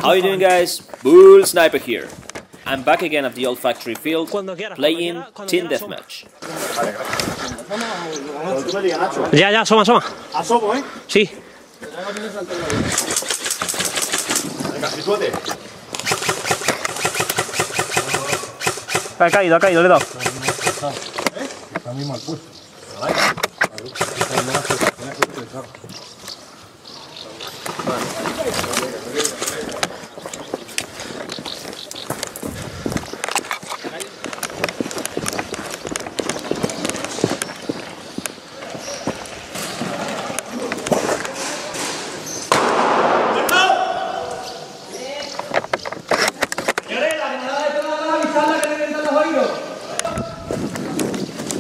How you doing, guys? Bull Sniper here. I'm back again at the old factory field, playing Team Deathmatch. Ya, asoma. Asomo, ¿eh? Sí. Venga, suerte. Ha caído, le he dado. Está muy mal puesto.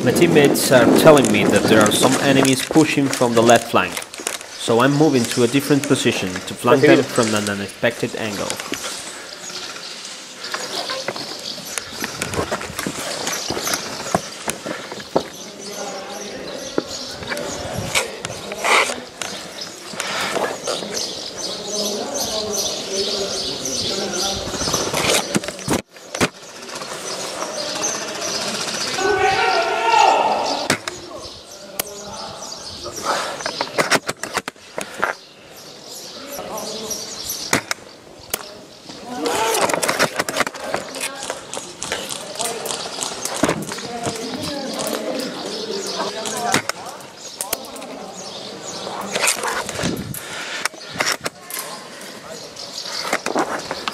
My teammates are telling me that there are some enemies pushing from the left flank, so I'm moving to a different position to flank them from an unexpected angle.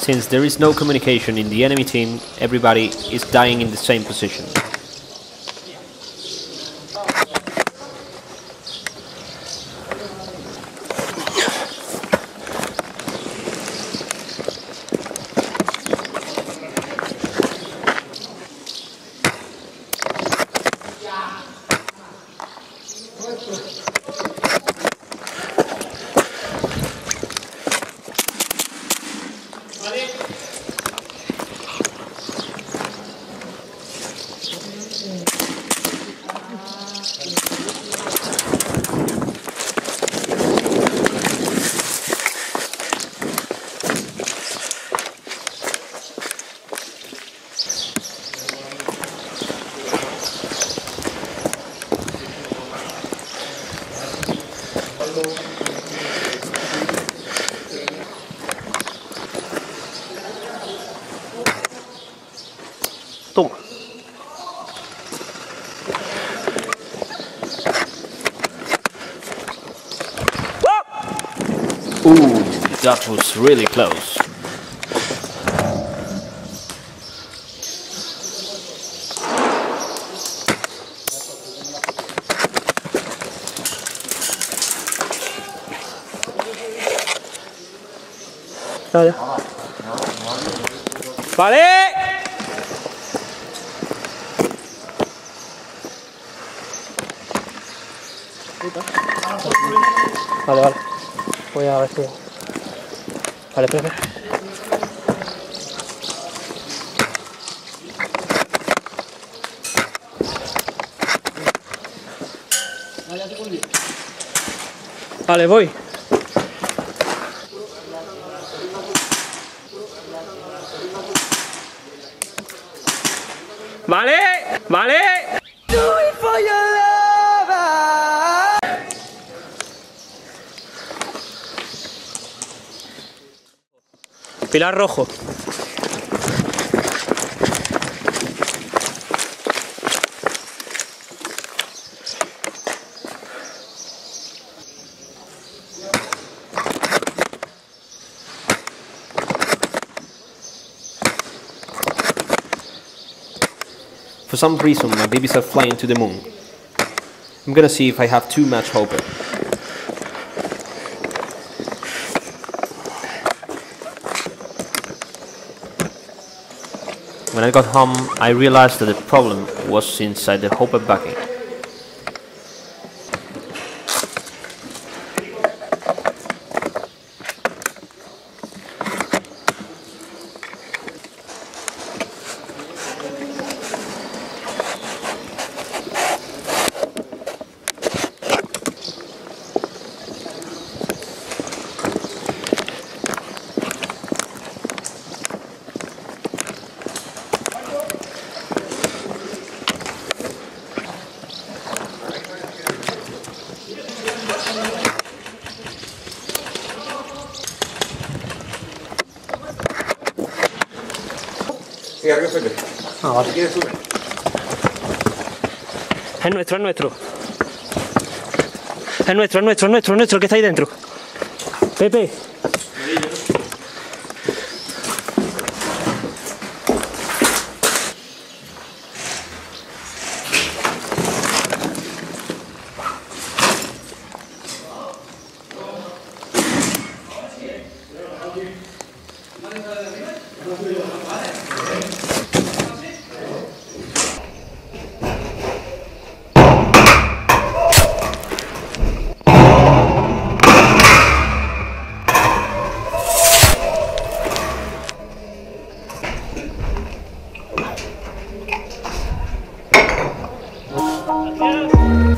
Since there is no communication in the enemy team, everybody is dying in the same position. Toma. Ooh, that was really close. Ya. ¡Vale! Vale. Voy a ver si... Vale, espera. Vale, voy. Vale. Pilar rojo. For some reason my babies are flying to the moon. I'm gonna see if I have too much hope. When I got home, I realized that the problem was inside the hopper bucket. Sí, arriba Pepe. Ah, vale. Si quieres sube. Es nuestro, es nuestro. Es nuestro, es nuestro, es nuestro, es nuestro, el que está ahí dentro. Pepe.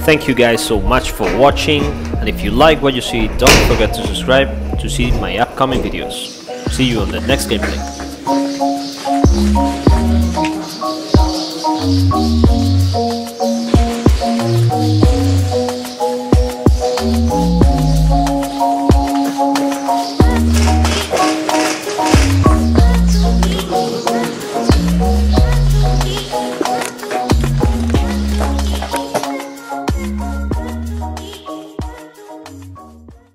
Thank you guys so much for watching, and if you like what you see, don't forget to subscribe to see my upcoming videos. See you on the next gameplay.